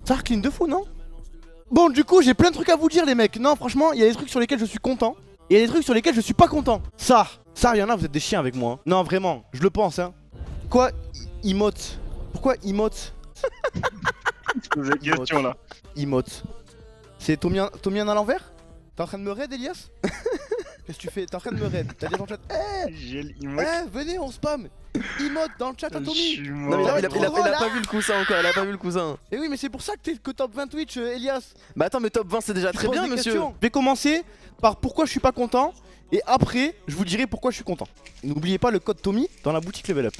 Ça recline de fou, non? Bon, du coup, j'ai plein de trucs à vous dire, les mecs. Non, franchement, il y a des trucs sur lesquels je suis content. Et il y a des trucs sur lesquels je suis pas content. Ça, il y en a, vous êtes des chiens avec moi. Hein. Non, vraiment, je le pense, hein. Quoi, emote? Pourquoi emote? Vous avez question là. Emote. C'est Tomian à l'envers? T'es en train de me raid, Elias? Qu'est-ce que tu fais? T'es en train de me raid. T'as dit dans le chat. J'ai Eh, l'emote. venez, on spam. Emote dans le chat à Je Tommy. suis Non, mais mort. il a Voilà. pas vu le coussin encore, il a pas vu le cousin. Et oui, mais c'est pour ça que t'es que top 20 Twitch, Elias. Bah attends, mais top 20 c'est déjà Je très pose bien, des monsieur. questions. Je vais commencer par pourquoi je suis pas content. Et après, je vous dirai pourquoi je suis content. N'oubliez pas le code Tommy dans la boutique Level Up.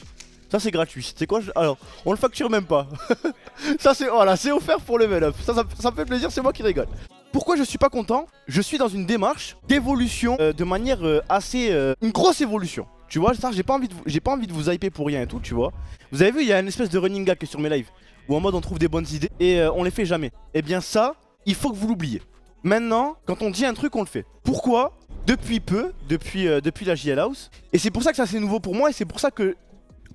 Ça c'est gratuit. C'est quoi Alors, on le facture même pas. Ça c'est voilà, c'est offert pour Level Up. Ça me fait plaisir, c'est moi qui rigole. Pourquoi je suis pas content? Je suis dans une démarche d'évolution de manière assez une grosse évolution. Tu vois, ça j'ai pas envie de vous hyper pour rien et tout, tu vois. Vous avez vu, il y a une espèce de running gag sur mes lives où en mode on trouve des bonnes idées et on les fait jamais. Et bien ça, il faut que vous l'oubliez. Maintenant, quand on dit un truc, on le fait. Pourquoi? Depuis peu, depuis la JL House. Et c'est pour ça que ça c'est nouveau pour moi et c'est pour ça que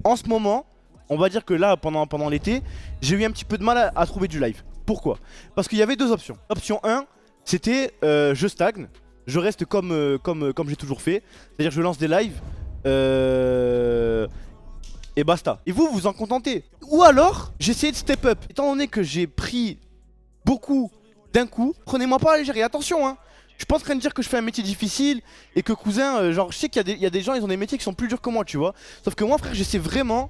en ce moment, on va dire que là pendant l'été, j'ai eu un petit peu de mal à trouver du live. Pourquoi? Parce qu'il y avait deux options. Option 1, c'était je stagne, je reste comme j'ai toujours fait. C'est-à-dire je lance des lives et basta. Et vous vous en contentez. Ou alors, j'essayais de step up. Étant donné que j'ai pris beaucoup d'un coup, prenez-moi pas à la légère. Et attention, hein. Je suis pas en train de dire que je fais un métier difficile et que cousin, genre je sais qu'il y a des gens, ils ont des métiers qui sont plus durs que moi, tu vois. Sauf que moi, frère, j'essaie vraiment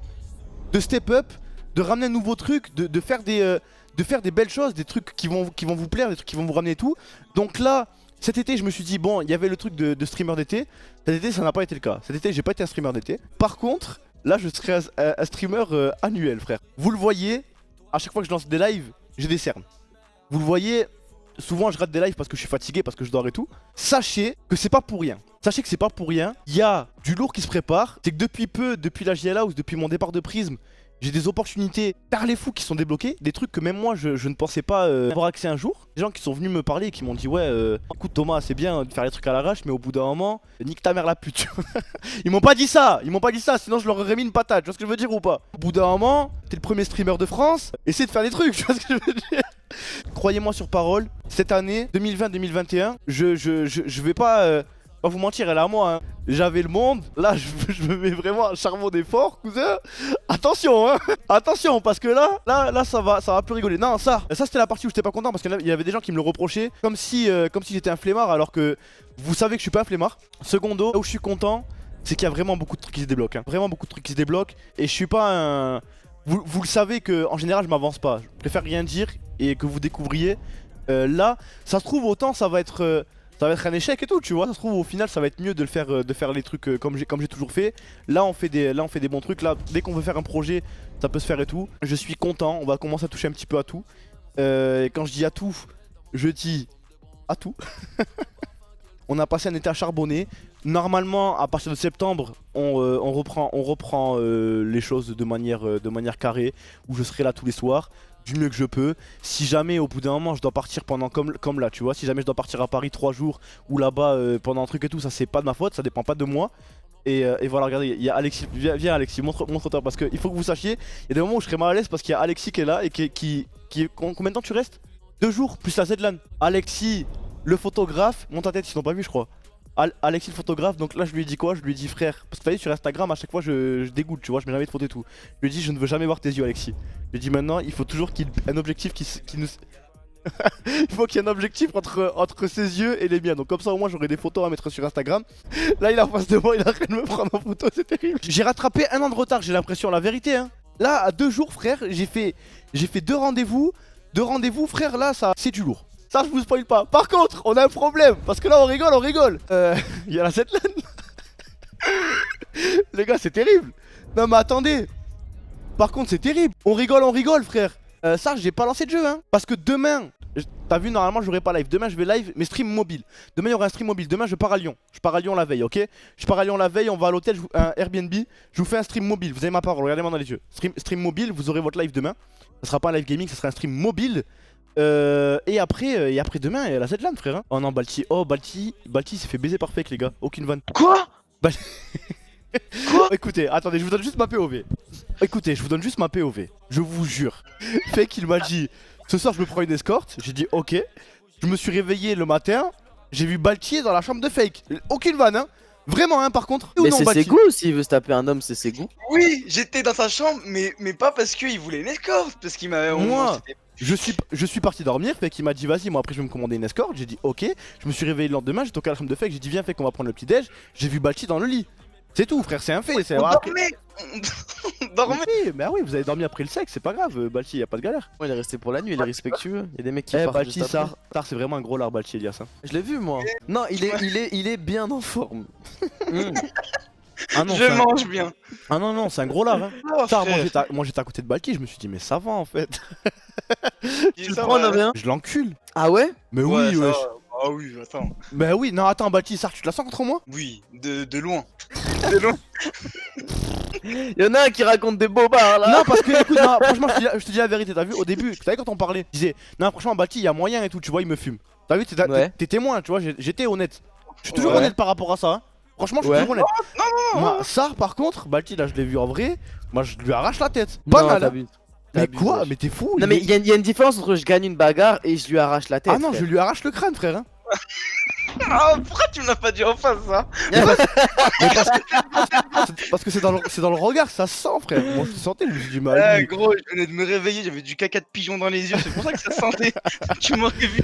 de step up, de ramener un nouveau truc, de faire des belles choses, des trucs qui vont vous plaire, des trucs qui vont vous ramener tout. Donc là, cet été, je me suis dit, bon, il y avait le truc de streamer d'été. Cet été, ça n'a pas été le cas. Cet été, j'ai pas été un streamer d'été. Par contre, là, je serai un streamer annuel, frère. Vous le voyez, à chaque fois que je lance des lives, j'ai des cernes. Vous le voyez, souvent je rate des lives parce que je suis fatigué, parce que je dors et tout. Sachez que c'est pas pour rien. Sachez que c'est pas pour rien. Il y a du lourd qui se prépare. C'est que depuis peu, depuis la JL House, depuis mon départ de Prism, j'ai des opportunités par les fous qui sont débloquées. Des trucs que même moi je ne pensais pas avoir accès un jour. Des gens qui sont venus me parler et qui m'ont dit ouais écoute Thomas, c'est bien de faire les trucs à l'arrache, mais au bout d'un moment nique ta mère la pute. Ils m'ont pas dit ça, sinon je leur aurais mis une patate. Tu vois ce que je veux dire ou pas? Au bout d'un moment, t'es le premier streamer de France, essaie de faire des trucs. Tu vois ce que je veux dire? Croyez-moi sur parole, cette année 2020-2021, je vais pas vous mentir, elle est à moi, hein. J'avais le monde, là je me mets vraiment un charbon d'effort, cousin. Attention, hein. Attention, parce que là ça va plus rigoler. Non, ça c'était la partie où j'étais pas content parce qu'il y avait des gens qui me le reprochaient comme si j'étais un flemmard, alors que vous savez que je suis pas un flemmard. Secondo, là où je suis content, c'est qu'il y a vraiment beaucoup de trucs qui se débloquent, hein. Vraiment beaucoup de trucs qui se débloquent. Et je suis pas un... Vous le savez que en général je m'avance pas. Je préfère rien dire et que vous découvriez. Là, ça se trouve autant ça va être un échec et tout, tu vois. Ça se trouve au final ça va être mieux de faire les trucs comme j'ai toujours fait. Là on fait des bons trucs. Là dès qu'on veut faire un projet, ça peut se faire et tout. Je suis content, on va commencer à toucher un petit peu à tout. Et quand je dis à tout, je dis à tout. On a passé un été à charbonner. Normalement, à partir de septembre, on reprend les choses de manière carrée, où je serai là tous les soirs, du mieux que je peux. Si jamais au bout d'un moment je dois partir pendant comme là, tu vois, si jamais je dois partir à Paris 3 jours ou là-bas pendant un truc et tout, ça c'est pas de ma faute, ça dépend pas de moi. Et voilà, regardez, il y a Alexis, viens Alexis, montre-toi parce qu'il faut que vous sachiez, il y a des moments où je serai mal à l'aise parce qu'il y a Alexis qui est là et qui combien de temps tu restes? 2 jours plus la Zlan. Alexis, le photographe, monte ta tête, ils n'ont pas vu je crois. Alexis le photographe, donc là je lui ai dit quoi? Je lui ai dit frère, parce que t'as vu sur Instagram à chaque fois je dégoûte, tu vois, je mets jamais de photos et tout. Je lui ai dit je ne veux jamais voir tes yeux Alexis. Je lui ai dit maintenant il faut toujours qu'il y ait un objectif qui nous... Il faut qu'il y ait un objectif entre ses yeux et les miens, donc comme ça au moins j'aurai des photos à mettre sur Instagram. Là il est en face de moi, il est en train de me prendre en photo, c'est terrible. J'ai rattrapé 1 an de retard, j'ai l'impression, la vérité hein. Là à 2 jours frère, j'ai fait 2 rendez-vous. 2 rendez-vous frère, là ça c'est du lourd. Ça je vous spoil pas. Par contre, on a un problème. Parce que là on rigole. Il y a la Zlan. Les gars, c'est terrible. Non mais attendez. Par contre, c'est terrible. On rigole, frère. Ça, j'ai pas lancé de jeu, hein. Parce que demain, t'as vu, normalement, j'aurai pas live. Demain, je vais live, mais stream mobile. Demain, il y aura un stream mobile. Demain, je pars à Lyon. Je pars à Lyon la veille, ok? Je pars à Lyon la veille, on va à l'hôtel, un Airbnb. Je vous fais un stream mobile. Vous avez ma parole, regardez-moi dans les yeux. Stream mobile, vous aurez votre live demain. Ça sera pas un live gaming, ça sera un stream mobile. Et après demain, il y a la Zlan, frère. Hein. Oh non, Balti s'est fait baiser par fake, les gars. Aucune vanne. Quoi? Quoi? Écoutez, attendez, je vous donne juste ma POV. Je vous donne juste ma POV. Je vous jure. Fake, il m'a dit Ce soir, je me prends une escorte. J'ai dit ok. Je me suis réveillé le matin. J'ai vu Balti dans la chambre de fake. Aucune vanne, hein. Vraiment, hein, par contre. Mais non, c'est Balti ses goûts, s'il veut se taper un homme, c'est ses goûts. Oui, j'étais dans sa chambre, mais pas parce qu'il voulait une escorte, parce qu'il m'avait. Moi, je suis parti dormir, fait qu'il m'a dit vas-y, moi après je vais me commander une escorte, j'ai dit ok, je me suis réveillé le lendemain, j'ai toqué à la chambre de fake, j'ai dit viens fake, on va prendre le petit déj, j'ai vu Balti dans le lit. C'est tout frère, c'est un fait, c'est On après- dormait On dormait Oui, mais oui, vous avez dormi après le sexe, c'est pas grave, Balti, y a pas de galère. Moi, il est resté pour la nuit, il est respectueux. Il y a des mecs qui Eh partent Balti, juste après. Sar, c'est vraiment un gros lard Balti Elias. Hein. Je l'ai vu moi. Non, il est bien en forme. Ah non, Je c'est un- mange bien. ah non, non, c'est un gros lard. Hein. Oh, Sar, frère, moi j'étais à côté de Balti, je me suis dit mais ça va en fait. dis Tu le ça, prends, ouais. Novien? Je l'encule. Ah ouais? Mais Ouais, oui, ça wesh. va. Ah oui, attends. Bah oui, non attends Balti, Sar, tu te la sens contre moi? Oui, de loin. De loin. Il y en a un qui raconte des bobards là. Non parce que écoute, non, franchement je te dis la vérité, t'as vu au début, t'as vu quand on parlait, je disais non franchement Balti il y a moyen et tout, tu vois il me fume. T'as vu, Ouais. t'es témoin, tu vois, j'étais honnête. Je suis toujours Ouais. honnête par rapport à ça. Hein. Franchement je suis Ouais. toujours honnête. Moi, Sar par contre, Balti là je l'ai vu en vrai, moi je lui arrache la tête. Pas Non, mal. Hein. t'abuses. Mais T'abuses, quoi? wesh. Mais t'es fou? Non mais il y a une différence entre je gagne une bagarre et je lui arrache la tête. Ah non, je frère. lui arrache le crâne frère. Hein. Ah, pourquoi tu me l'as pas dit en face ça? Parce que c'est dans le regard, ça se sent frère. Moi je te sentais, je me suis dit mal. Eh gros, je venais de me réveiller, j'avais du caca de pigeon dans les yeux, c'est pour ça que ça sentait. Tu m'aurais vu.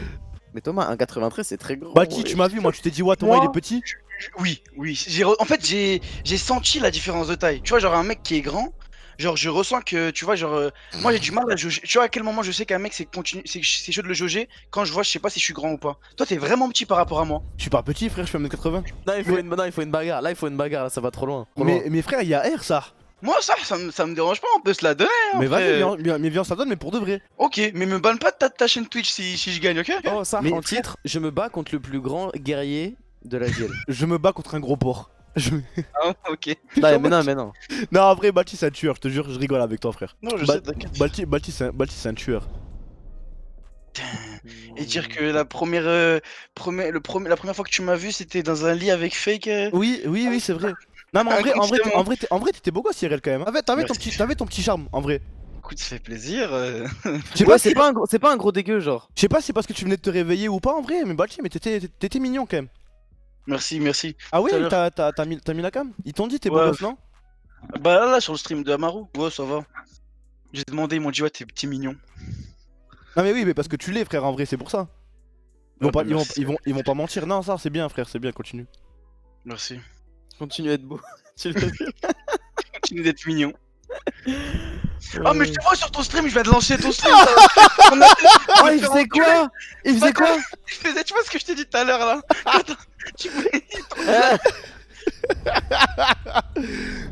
Mais Thomas, un 93 c'est très gros. Balti, ouais. tu m'as vu, moi tu t'es dit ouais Thomas Moi il est petit. Oui, oui. En fait, j'ai senti la différence de taille. Tu vois, genre un mec qui est grand, genre je ressens que, tu vois, genre moi j'ai du mal à jauger. Tu vois à quel moment je sais qu'un mec c'est chaud de le jauger quand je vois, je sais pas si je suis grand ou pas. Toi, t'es vraiment petit par rapport à moi. Je suis pas petit frère, je fais 1m80. Non, il faut une bagarre. Là, il faut une bagarre. Là, ça va trop loin. Trop loin. Mais frère, il y a R ça. Moi, ça me dérange pas, on peut se la donner. Hein, Mais vas-y, frère. viens, ça donne, mais pour de vrai. Ok, mais me banne pas de ta chaîne Twitch si je gagne, ok? Oh, ça, Mais en titre, je me bats contre le plus grand guerrier de la ville. Je me bats contre un gros porc. Ah, ok. Non, mais non. Non, en vrai, Balti c'est un tueur, je te jure, je rigole avec toi frère. Non, je Ba- sais, t'inquiète. Balti c'est un tueur. Et dire que la première fois que tu m'as vu, c'était dans un lit avec fake. Oui, c'est vrai. Non, mais en vrai, t'étais beau gosse, IRL quand même. En fait, t'avais ton petit charme, en vrai. Écoute, ça fait plaisir. Je sais Ouais, pas, c'est pas un gros dégueu, genre. je sais pas si c'est parce que tu venais de te réveiller ou pas en vrai, mais Balti, mais t'étais mignon quand même. Merci, merci. Ah oui, Tout à l'heure. t'as mis la cam? Ils t'ont dit t'es beau Ouais. gosse, non? Bah là, sur le stream de Amaru, ouais, ça va. J'ai demandé, ils m'ont dit, ouais, t'es petit mignon. Non, mais oui, mais parce que tu l'es, frère, en vrai, c'est pour ça. Ils vont, Ouais, pas, bah, ils, vont, merci. ils vont pas mentir. Non, ça, c'est bien, frère, c'est bien, continue. Merci. Continue à être beau. Tu l'as vu. Continue d'être mignon. Oh, mais je te vois sur ton stream, je viens de lancer ton stream. ça. On a- Oh, il faisait quoi? Il faisait quoi? tu vois ce que je t'ai dit tout à l'heure là? Attends, tu voulais.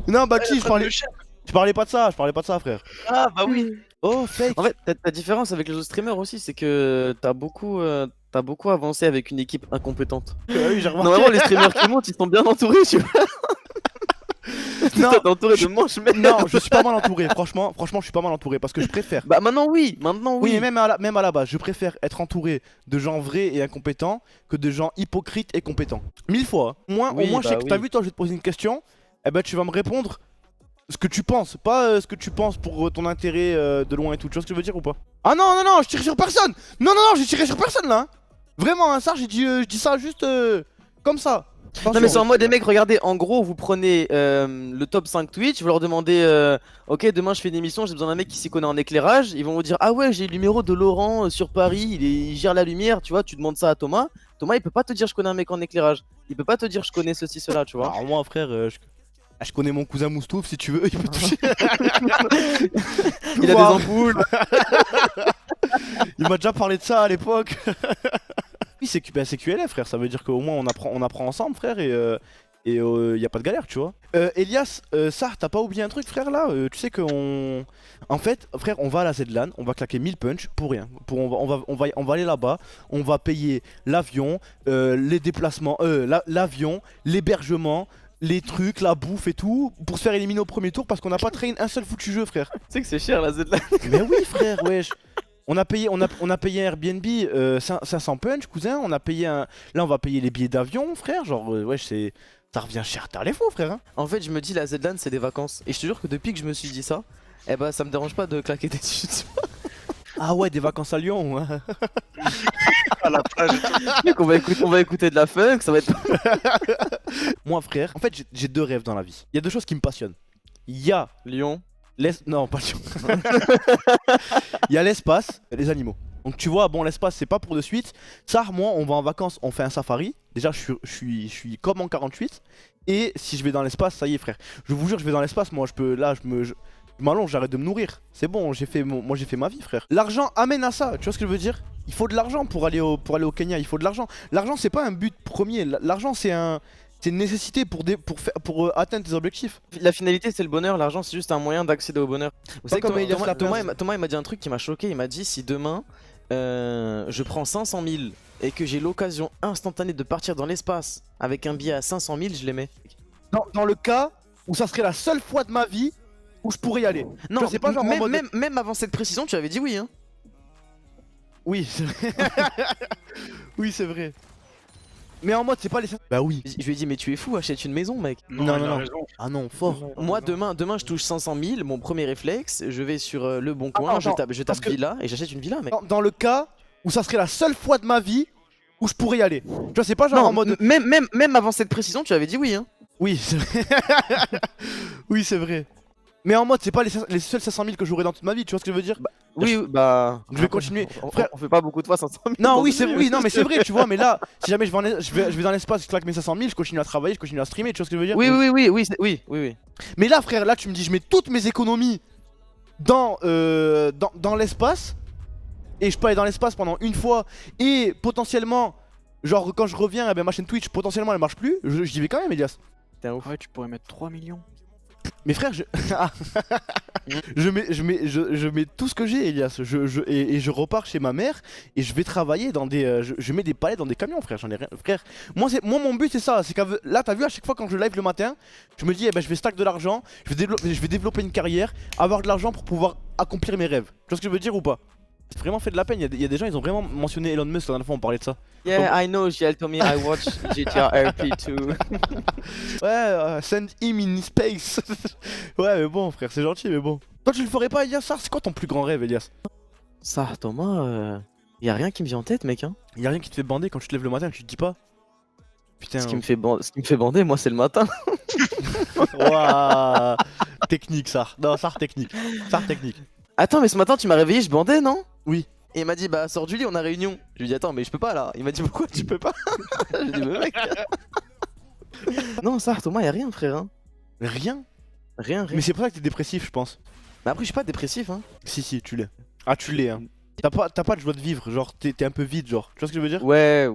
Non, Balti, je parlais pas de ça, frère. Ah, bah oui. Oh, fake. En fait, ta différence avec les autres streamers aussi, c'est que t'as beaucoup avancé avec une équipe incompétente. Oui, j'ai remarqué. Normalement, les streamers qui montent, ils sont bien entourés, tu vois. Non, Toi, t'es entouré de manches, mais. non, je suis pas mal entouré. Franchement, je suis pas mal entouré parce que je préfère. Bah maintenant oui. Oui, mais même à la base, je préfère être entouré de gens vrais et incompétents que de gens hypocrites et compétents. 1000 fois. Hein. Oui, au moins, je sais bah que t'as oui. vu, toi, je vais te poser une question. Eh ben, tu vas me répondre ce que tu penses, pas ce que tu penses pour ton intérêt de loin et tout. Tu vois ce que je veux dire ou pas? Ah non, je tire sur personne. Non, j'ai tiré sur personne là. Hein. Vraiment, hein, ça, je dis ça juste comme ça. Non mais c'est en mode des mecs, regardez, en gros vous prenez le top 5 Twitch, vous leur demandez ok demain je fais une émission, j'ai besoin d'un mec qui s'y connaît en éclairage, ils vont vous dire ah ouais j'ai le numéro de Laurent sur Paris, il gère la lumière, tu vois, tu demandes ça à Thomas, Thomas il peut pas te dire je connais un mec en éclairage, il peut pas te dire je connais ceci cela, tu vois. Alors moi frère, je connais mon cousin Moustouf si tu veux, il peut toucher. Il a des ampoules. Il m'a déjà parlé de ça à l'époque. Oui, c'est QLF, frère. Ça veut dire qu'au moins on apprend ensemble, frère, et y a pas de galère, tu vois. Elias, Sar, t'as pas oublié un truc, frère, là tu sais qu'on. En fait, frère, on va à la ZLAN, on va claquer 1000 punch pour rien. On va aller là-bas, on va payer l'avion, les déplacements, l'avion, l'hébergement. Les trucs, la bouffe et tout, pour se faire éliminer au premier tour parce qu'on n'a pas train un seul foutu jeu, frère. Tu sais que c'est cher la ZLAN. Mais oui, frère, wesh. On a payé un Airbnb 500 punch, cousin. On a payé un. Là, on va payer les billets d'avion, frère. Genre, wesh, ça revient cher. T'as les faux, frère. Hein. En fait je me dis la ZLAN c'est des vacances, et je te jure que depuis que je me suis dit ça, eh bah ça me dérange pas de claquer des tutos. Ah ouais, des vacances à Lyon. Ouais. À la plage et tout. Mec, on va écouter de la funk, ça va être. Moi, frère, en fait, j'ai deux rêves dans la vie. Il y a deux choses qui me passionnent. Il y a Lyon. Non, pas Lyon. Il y a l'espace et les animaux. Donc tu vois, bon, l'espace c'est pas pour de suite. Ça, moi, on va en vacances, on fait un safari. Déjà, je suis comme en 48. Et si je vais dans l'espace, ça y est, frère. Je vous jure, je vais dans l'espace. Moi, je peux, là, je m'allonge, j'arrête de me nourrir. C'est bon, moi j'ai fait ma vie, frère. L'argent amène à ça. Tu vois ce que je veux dire? Il faut de l'argent pour aller au Kenya. Il faut de l'argent. L'argent, c'est pas un but premier. L'argent, c'est une nécessité pour atteindre tes objectifs. La finalité c'est le bonheur, l'argent c'est juste un moyen d'accéder au bonheur. Vous savez que comme Elias Lapin. Thomas il m'a dit un truc qui m'a choqué, il m'a dit si demain je prends 500 000 et que j'ai l'occasion instantanée de partir dans l'espace avec un billet à 500 000, je les mets. Dans le cas où ça serait la seule fois de ma vie où je pourrais y aller. Non, c'est pas genre en mode... même avant cette précision tu avais dit oui hein. Oui, c'est vrai. Oui, c'est vrai. Mais en mode, c'est pas les... Bah oui. Je lui ai dit mais tu es fou, achète une maison mec. Non. il a raison. Ah non, fort. Moi demain je touche 500 000, mon premier réflexe, je vais sur le bon coin, Attends, je tape parce que- villa et j'achète une villa mec. Dans le cas où ça serait la seule fois de ma vie où je pourrais y aller. Tu vois, c'est pas genre Non, en mode... même avant cette précision tu avais dit oui hein. Oui, c'est vrai. Oui, c'est vrai. Mais en mode, c'est pas les seuls 500 000 que j'aurai dans toute ma vie, tu vois ce que je veux dire? Oui, bah. Je vais continuer. Frère- On fait pas beaucoup de fois 500 000. Non, oui, non, mais c'est vrai, tu vois, mais là, si jamais je vais dans l'espace, je claque mes 500 000, je continue à travailler, je continue à streamer, tu vois ce que je veux dire? Oui. Mais là, frère, là, tu me dis, je mets toutes mes économies dans l'espace, et je peux aller dans l'espace pendant une fois, et potentiellement, genre, quand je reviens, eh ben, ma chaîne Twitch, potentiellement, elle marche plus, j'y vais quand même, Elias. Ouais, tu pourrais mettre 3 millions. Mais frère, je mets tout ce que j'ai, Elias, et je repars chez ma mère, et je vais travailler dans des... je mets des palettes dans des camions, frère, j'en ai rien... Frère, moi mon but c'est ça, c'est que là, t'as vu, à chaque fois quand je live le matin, je me dis, eh ben, je vais stack de l'argent, je vais développer une carrière, avoir de l'argent pour pouvoir accomplir mes rêves. Tu vois ce que je veux dire ou pas? C'est vraiment fait de la peine, il y a des gens, ils ont vraiment mentionné Elon Musk la dernière fois, on parlait de ça. Yeah, I know, JL told me I watch GTA RP too. Ouais, send him in space. Ouais, mais bon, frère, c'est gentil, mais bon. Toi, tu le ferais pas, Elias? Ça, c'est quoi ton plus grand rêve, Elias? Ça, Thomas, y a rien qui me vient en tête, mec. Hein. Y'a rien qui te fait bander quand tu te lèves le matin, tu te dis pas? Putain. Ce qui me fait bander, moi, c'est le matin. Ouah. Technique, ça. Non, ça, technique. Ça, technique. Attends, mais ce matin, tu m'as réveillé, je bandais, non? Oui. Et il m'a dit, bah, sors du lit, on a réunion. Je lui ai dit, attends, mais je peux pas là. Il m'a dit, pourquoi tu peux pas? J'ai dit, mais mec. Non, ça, Thomas, y a rien, frère. Hein. Rien. Rien. Mais c'est pour ça que t'es dépressif, je pense. Mais après, je suis pas dépressif, hein. Si, tu l'es. Ah, tu l'es, hein. T'as pas de joie de vivre, genre, t'es un peu vide, genre. Tu vois ce que je veux dire? Ouais,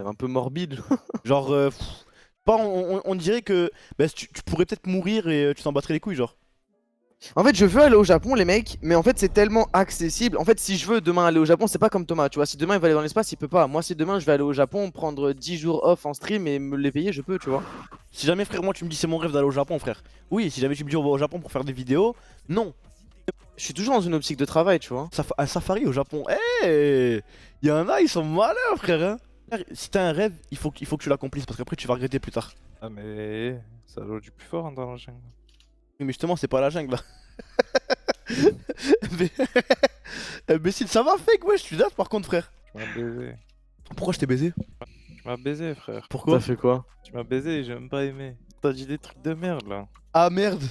un peu morbide. Genre, on dirait que bah, tu pourrais peut-être mourir et tu t'en battrais les couilles, genre. En fait, je veux aller au Japon, les mecs, mais en fait, c'est tellement accessible. En fait, si je veux demain aller au Japon, c'est pas comme Thomas, tu vois. Si demain il va aller dans l'espace, il peut pas. Moi, si demain je vais aller au Japon, prendre 10 jours off en stream et me les payer, je peux, tu vois. Si jamais, frère, moi tu me dis c'est mon rêve d'aller au Japon, frère. Oui, si jamais tu me dis on va au Japon pour faire des vidéos, non. Je suis toujours dans une optique de travail, tu vois. Un safari au Japon, hey, y en a, ils sont malins, frère, hein. Frère, si t'as un rêve, il faut que tu l'accomplisses parce qu'après tu vas regretter plus tard. Ah, mais ça doit du plus fort hein, dans la jungle. Oui, mais justement, c'est pas la jungle là. Mais si ça va, fake, ouais, je suis date par contre, frère. Tu m'as baisé. Pourquoi je t'ai baisé? Tu m'as baisé, frère. Pourquoi? T'as fait quoi? Tu m'as baisé et j'ai même pas aimé. T'as dit des trucs de merde là. Ah merde.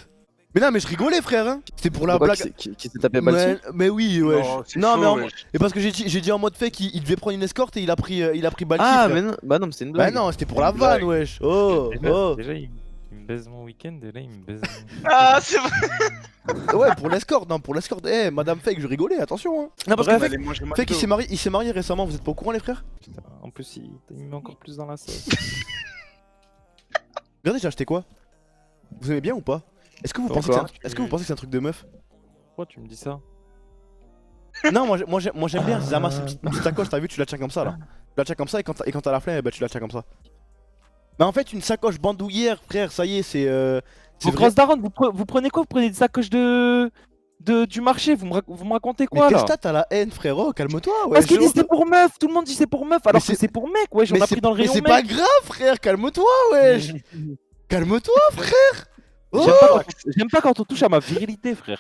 Mais non, mais je rigolais, frère, hein. C'était pour la Pourquoi blague. qui s'est tapé balle dessus? Mais oui, ouais. Non, mais mais et parce que j'ai dit en mode fake, il devait prendre une escorte et il a pris balle. Ah, frère. mais non, bah non, mais c'est une Bah blague. non, c'était pour la Une vanne, blague. wesh. Oh, oh. Déjà il me baise mon week-end et là il me baise mon... Ah, c'est vrai. Ouais, pour l'escorte, non, pour l'escorte. Eh, madame fake, je rigolais, attention, hein. Non, parce que Allez, moi, je le fake, il s'est marié récemment, vous êtes pas au courant, les frères? Putain, en plus il me met encore plus dans la sauce. Regardez, j'ai acheté quoi? Vous aimez bien ou pas? Est-ce que vous pensez que c'est un truc de meuf? Pourquoi tu me dis ça? Non, moi j'aime bien, Zama, c'est une petite sacoche, t'as vu, tu la tiens comme ça là. Tu la tiens comme ça et quand t'as la flemme, bah, tu la tiens comme ça. Mais en fait, une sacoche bandoulière, frère, ça y est, c'est. Vos grosses darons, vous prenez quoi? Vous prenez des sacoches du marché? Vous me racontez quoi Mais là? tes stats à la haine, frérot, calme-toi, ouais. Parce qu'ils disent c'est pour meuf, tout le monde dit c'est pour meuf, alors que c'est- c'est pour mec, ouais, j'en ai pris dans le Mais rayon c'est mec. pas grave, frère, calme-toi, wesh. Calme-toi, frère. Oh J'aime pas quand on touche à ma virilité, frère.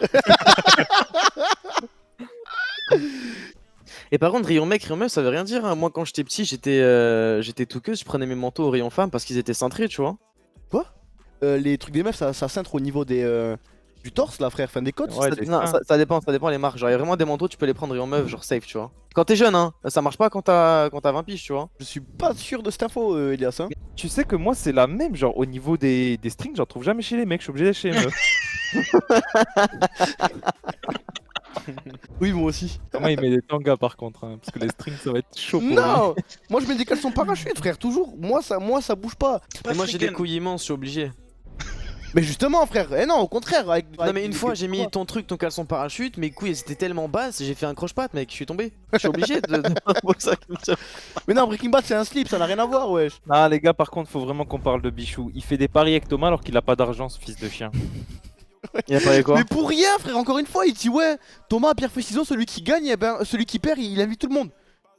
Et par contre, rayon mec, rayon meuf, ça veut rien dire. Hein. Moi, quand j'étais petit, j'étais tout que, je prenais mes manteaux au rayon femme parce qu'ils étaient cintrés, tu vois. Les trucs des meufs, ça cintre au niveau du torse, là, frère, fin des côtes. Ouais, Non, ça dépend les marques. Genre, il y a vraiment des manteaux, tu peux les prendre rayon meuf, genre safe, tu vois. Quand t'es jeune, hein, ça marche pas quand t'as 20 piges, tu vois. Je suis pas sûr de cette info, Elias. Hein. Tu sais que moi, c'est la même, genre au niveau des strings, j'en trouve jamais chez les mecs, je suis obligé d'acheter chez les meufs. Oui, moi aussi. Moi, il met des tangas par contre, hein, parce que les strings, ça va être chaud pour lui. Non, moi je mets des caleçons parachute, frère, toujours. Moi ça bouge pas. Mais moi, j'ai des Africaine. couilles immenses, je suis obligé. Mais justement, frère, eh non, au contraire. Non, mais une fois, j'ai mis ton truc, ton caleçon parachute, mes couilles, elles étaient tellement basses, j'ai fait un croche-patte, mec, je suis tombé. Je suis obligé de. Mais non, Breaking Bad, c'est un slip, ça n'a rien à voir, wesh. Ah les gars, par contre, faut vraiment qu'on parle de Bichou. Il fait des paris avec Thomas alors qu'il a pas d'argent, ce fils de chien. Il a parlé quoi? Mais pour rien, frère, encore une fois, il dit ouais, Thomas, pierre, feuille, ciseaux, celui qui gagne, eh ben, celui qui perd, il invite tout le monde.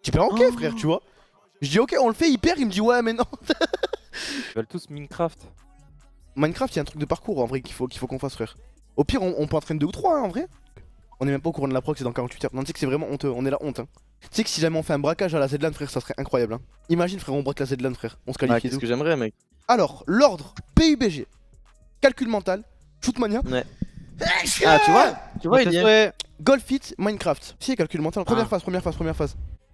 Je dis, ben ok, frère, tu vois. Je dis, ok, on le fait, il perd, il me dit, ouais, mais non. Ils veulent tous Minecraft. Minecraft, il y a un truc de parcours en vrai qu'il faut qu'on fasse, frère. Au pire, on peut entraîner 2 ou 3 hein, en vrai. On est même pas au courant de la proc, c'est dans 48 heures. Non, tu sais que c'est vraiment honteux, on est la honte. Hein. Tu sais que si jamais on fait un braquage à la Zedland, frère, ça serait incroyable. Hein. Imagine, frère, on braque la Zedland, frère. On se Ah, qualifie. qu'est-ce et que tout. j'aimerais, mec. Alors, l'ordre PUBG, calcul mental, shootmania. Ouais. Ah, tu vois, il y est. Golf It, Minecraft. Si, calcul mental. Première phase.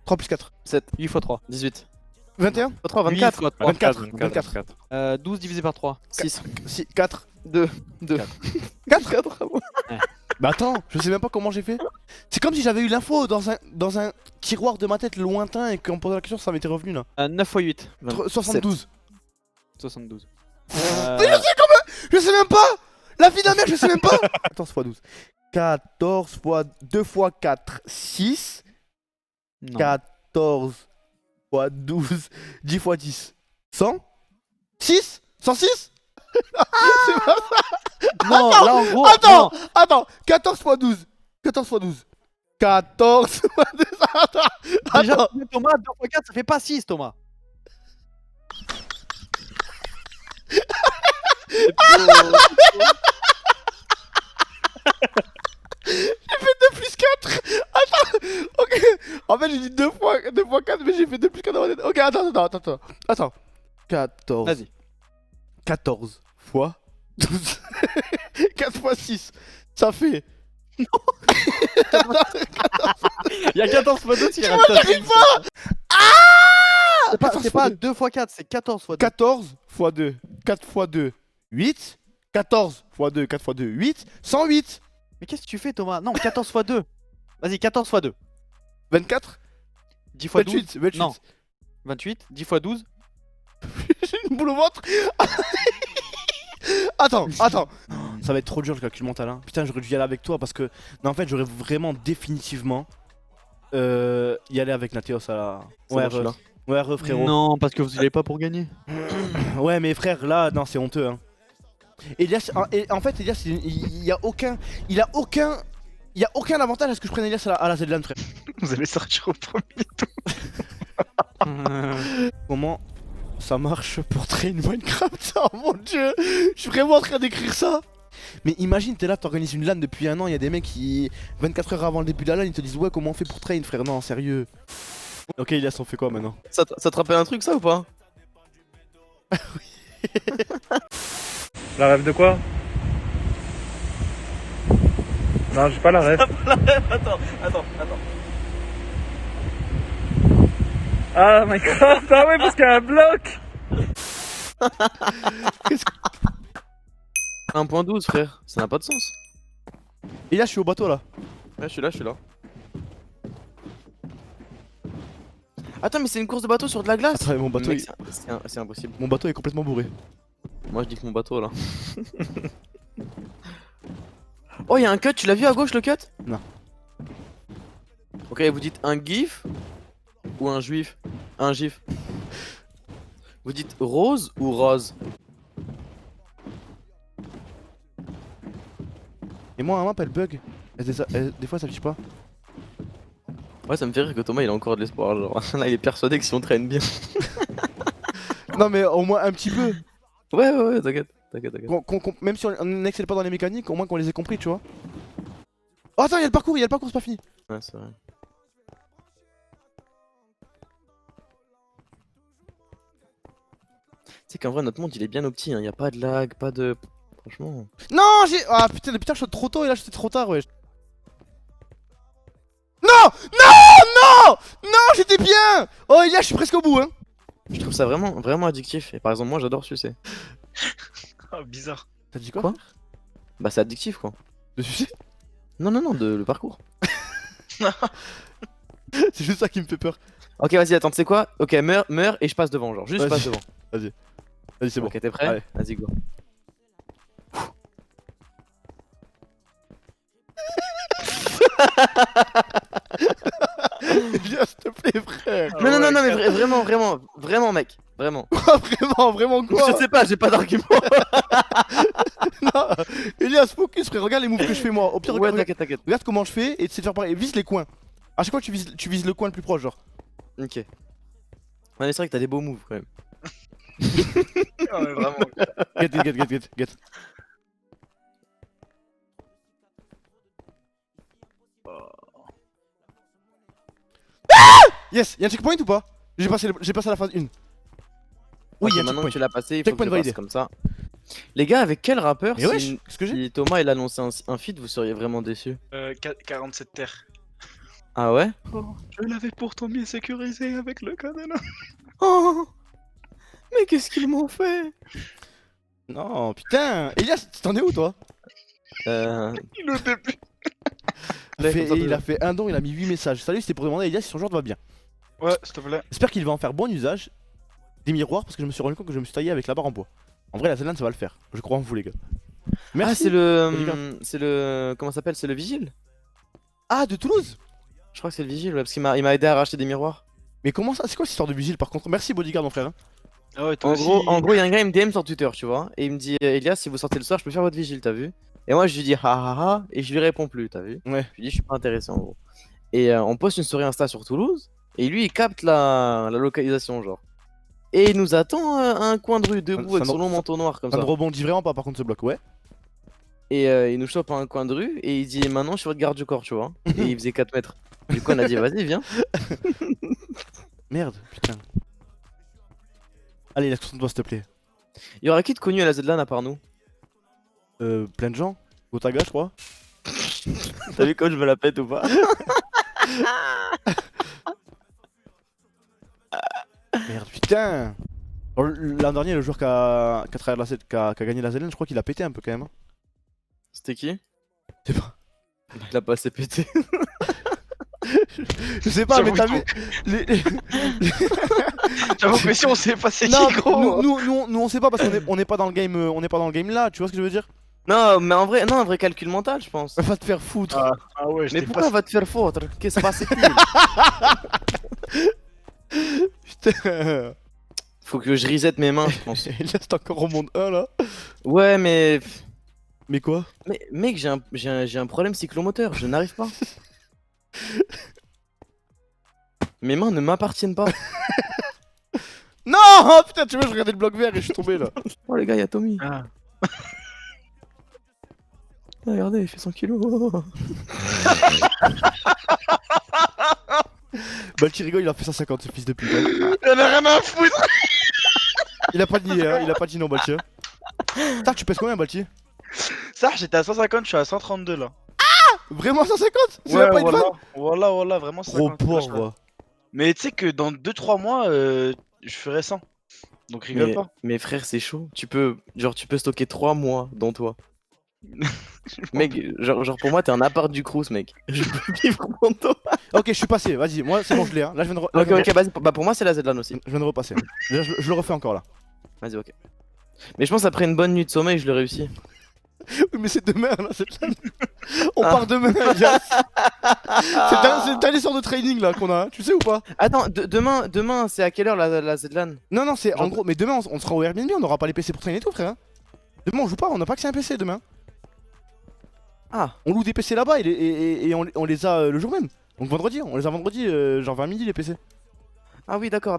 3 plus 4. 7, 8 x 3. 18. 21. 3, 24. 24. 12 divisé par 3. 6, 4. 2. 4. Bah attends, je sais même pas comment j'ai fait. C'est comme si j'avais eu l'info dans un tiroir de ma tête lointain et qu'on posait la question, ça m'était revenu là. 9 x 8. 72. 72. Je sais même pas. La vie d'un mec, je sais même pas. 14 x 12. 14 x 2 x 4, 6. Non. 14 x 12, 10 x 10. 100. 6. 106. Non, là en gros. Attends, attends. 14 x 12. 14 x 12. 14 x 12. Attends. Déjà, Thomas, 2 x 4, ça fait pas 6, Thomas. J'ai fait 2 plus 4. Attends. Ok. En fait, j'ai dit 2 fois 4, mais j'ai fait 2 plus 4 dans ma tête. Ok, attends. 14. Vas-y. 14 fois 12. 4 fois 6. Ça fait. Il y a 14 x 2 qui reste. J'arrive pas. C'est pas 2 x 4, c'est 14 x 2. 14 x 2. 4 x 2. 8. 14 x 2. 4 x 2. 8. 108. Mais qu'est-ce que tu fais, Thomas? Non, 14 x 2. Vas-y, 14 x 2. 24. 10 x 12. 28. 28. Non. 28. 10 x 12. J'ai une boule au ventre. Attends. Ça va être trop dur le calcul mental. Hein. Putain, j'aurais dû y aller avec toi parce que. Non, en fait, j'aurais vraiment définitivement y aller avec Nathéos à la. Ouais, je suis là. Ouais, frérot. Non, parce que vous y allez pas pour gagner. Ouais, mais frère, là, non, c'est honteux. Hein. Elias, en fait, Elias, il y a aucun avantage à ce que je prenne Elias à la Zedland, frère. Vous allez sortir au premier tour. Comment ça marche pour train Minecraft? Oh mon dieu, je suis vraiment en train d'écrire ça. Mais imagine, t'es là, t'organises une LAN depuis un an, il y a des mecs qui, 24 heures avant le début de la LAN, ils te disent ouais, comment on fait pour train, frère? Non, sérieux. Ok, Elias, on fait quoi maintenant? Ça te rappelle un truc, ça ou pas? La rêve de quoi? Non, j'ai pas la rêve. Attends. Ah, Minecraft, ah ouais, parce qu'il y a un bloc. 1.12, frère, ça n'a pas de sens. Elias, je suis au bateau là. Ouais, je suis là. Attends, mais c'est une course de bateau sur de la glace? Attends, mon bateau, Mec, il- c'est impossible. mon bateau est complètement bourré. Moi, je dis que mon bateau là. Oh, y'a un cut, tu l'as vu à gauche le cut? Non. Ok, vous dites un gif ou un juif? Un gif. Vous dites rose ou rose? Et moi, un map, elle bug. Des fois, ça affiche pas. Ouais, ça me fait rire que Thomas il a encore de l'espoir. Genre, là, il est persuadé que si on traîne bien. Non, mais au moins un petit peu. Ouais, t'inquiète. Même si on n'excelle pas dans les mécaniques, au moins qu'on les ait compris, tu vois. Oh, attends, il y a le parcours, c'est pas fini. Ouais, c'est vrai. sais qu'en vrai, notre monde il est bien opti, hein. Y a pas de lag, pas de. Franchement. Non, j'ai. Ah putain, je saute trop tôt et là, j'étais trop tard, ouais. Non! Non! Non! Non, j'étais bien! Oh, Elias, je suis presque au bout, hein. Je trouve ça vraiment, vraiment addictif. Et par exemple, moi j'adore sucer. Ah, bizarre. T'as dit quoi? Quoi? Bah, c'est addictif quoi. De sucer? Non, non, non, le parcours. C'est juste ça qui me fait peur. Ok, vas-y, attends, tu sais quoi? Ok, meurs et je passe devant, genre, juste je Vas-y. passe devant. Vas-y, c'est bon. Ok, t'es prêt? Allez. Vas-y, go. Elias, s'il te plaît, frère. Non, non, non, non, mais vraiment, vraiment, vraiment, mec. Vraiment. Vraiment quoi? Je sais pas, j'ai pas d'argument. Non. Elias, focus, frère, regarde les moves que je fais moi. Au pire, Ouais, regarde, t'inquiète, t'inquiète. regarde comment je fais et tu sais faire pareil. Vise les coins. À chaque fois, tu vises le coin le plus proche, genre. Ok. Ouais, mais c'est vrai que t'as des beaux moves quand même. Ah, mais vraiment. Get. Yes, y'a un checkpoint ou pas? J'ai passé la phase 1. Oui, Ok, y'a un maintenant checkpoint. que tu l'as passé, il faut Checkpoint que je validé. passe comme ça. Les gars, avec quel rappeur Mais wesh, qu'est-ce que j'ai? si Thomas il annonçait un feat, vous seriez vraiment déçus? 47 terres. Ah ouais? Je l'avais pourtant bien sécurisé avec le cadenas. Oh, mais qu'est-ce qu'ils m'ont fait? Non, putain. Elias, t'en es où toi? Il au début. Il a fait un don, il a mis 8 messages. Salut, c'était pour demander à Elias si son joueur te va bien. Ouais, s'il te plaît. J'espère qu'il va en faire bon usage des miroirs parce que je me suis rendu compte que je me suis taillé avec la barre en bois. En vrai, la Zelande ça va le faire. Je crois en vous, les gars. Merci. Ah, c'est le. Les gars. C'est le. Comment ça s'appelle? C'est le vigile? Ah, de Toulouse? Je crois que c'est le vigile, ouais, parce qu'il m'a aidé à racheter des miroirs. Mais comment ça? C'est quoi cette histoire de vigile par contre? Merci, bodyguard, mon frère. Hein. Ah ouais, toi aussi. En gros, il y a un gars, il me DM sur Twitter, tu vois, et il me dit Elias, si vous sortez le soir, je peux faire votre vigile, t'as vu? Et moi, je lui dis ha ha ha, et je lui réponds plus, t'as vu? Ouais. Je lui dis, je suis pas intéressé en gros. Et on poste une story Insta sur Toulouse, et lui, il capte la localisation, genre. Et il nous attend à un coin de rue, debout, Ça avec ne- son long manteau noir comme Ça ça. ne rebondit vraiment pas par contre ce bloc, ouais. Et il nous chope à un coin de rue, et il dit maintenant, je suis votre garde du corps, tu vois. Et il faisait 4 mètres. Du coup, on a dit, vas-y, viens. Merde, putain. Allez, laisse-toi s'il te plaît. Il y aura qui de connu à la Zedlan à part nous? Plein de gens. Gotaga, je crois. T'as vu quand je me la pète ou pas? Merde, putain. Alors, l'an dernier, le joueur qui a gagné la Zelene, je crois qu'il a pété un peu quand même. Hein. C'était qui? Je sais pas. Il a pas assez pété. Je sais pas, mais t'as vu. J'avoue que si on sait pas c'est Non, qui, gros. nous on sait pas parce qu'on n'est pas dans le game, on n'est pas dans le game là. Tu vois ce que je veux dire? Non, mais en vrai, non, un vrai calcul mental, je pense. Va te faire foutre. Ah ouais, Mais j'étais pourquoi pas. va te faire foutre? Qu'est-ce qui se passe? Putain. Faut que je reset mes mains, je pense. Et là, c'est encore au monde 1 là. Ouais, mais. Mais quoi? Mais mec, j'ai un problème cyclomoteur, je n'arrive pas. Mes mains ne m'appartiennent pas. Non! Putain, tu vois, je regardais le bloc vert et je suis tombé là. Oh les gars, y'a Tommy. Ah. Regardez, il fait 100 kilos. Balti rigole, il a fait 150 ce fils de pute. Hein. Y'en a rien à foutre. Il a pas dit, hein, il a pas dit non, Balti. Hein. Putain, tu pèses combien, Balti? Ça, j'étais à 150, je suis à 132 là. Vraiment 150? C'est Ouais, même pas une voilà. vanne? Voilà, vraiment Gros 150. pauvre. Mais tu sais que dans 2-3 mois, je ferai 100. Donc rigole pas. Mais frère, c'est chaud. Tu peux stocker 3 mois dans toi. Mec, genre pour moi, t'es un appart du Crous, mec. Je peux vivre mon temps. Ok, je suis passé, vas-y, moi c'est bon, je l'ai. Hein. Là, je viens de, Ok, vas-y. Bah, pour moi, c'est la Zedlan aussi. je viens de repasser. Déjà, je le refais encore là. Vas-y, ok. Mais je pense après une bonne nuit de sommeil, je le réussis. Oui, mais c'est demain là, c'est on part demain, Elias. C'est le dernier sort de training là qu'on a, hein. Tu sais ou pas? Attends, demain c'est à quelle heure la Zedlan? Non, non, c'est en Genre- gros, mais demain on sera au Airbnb, on aura pas les PC pour traîner et tout, frère. Hein. Demain on joue pas, on n'a pas accès à un PC demain. Ah, On loue des PC là-bas et on les a le jour même. Donc vendredi, on les a vendredi, genre vers midi les PC. ah oui, d'accord.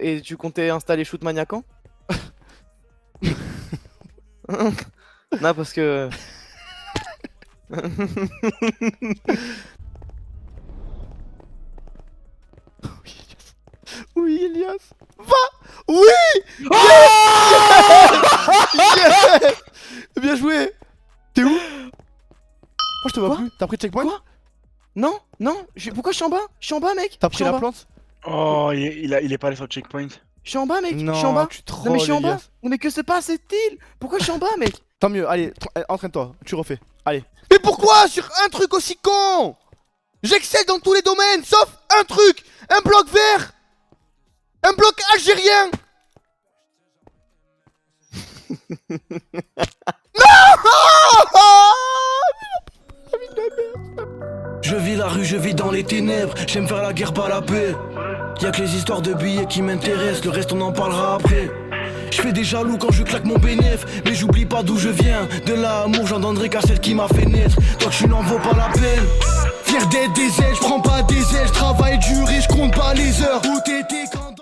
Et tu comptais installer Shootmania quand? Non, parce que. Oui, Elias. Va! Oui. Yes. Yes. Bien joué. T'es où? Pourquoi je te vois Quoi? plus? T'as pris le checkpoint? Quoi? Non, non, pourquoi je suis en bas? Je suis en bas, mec. T'as Je pris suis en la bas. plante? Oh, il est pas allé sur le checkpoint. Je suis en bas, mec. Non, je suis en bas. tu Non, mais je suis en trolles, bas. Elias. Non, mais que se passe-t-il? Pourquoi je suis en bas, mec? Tant mieux, allez, entraîne-toi, tu refais. Allez. Mais pourquoi sur un truc aussi con? J'excelle dans tous les domaines, sauf un truc. Un bloc vert. Un bloc algérien. Je vis la rue, je vis dans les ténèbres. J'aime faire la guerre, pas la paix. Y'a que les histoires de billets qui m'intéressent, le reste on en parlera après. Je fais des jaloux quand je claque mon bénéf, mais j'oublie pas d'où je viens. De l'amour j'en donnerai qu'à celle qui m'a fait naître. Tant que je n'en vaux pas la peine. Fier d'être des ailes, je prends pas des ailes, je travaille dur et je compte pas les heures. Où t'étais quand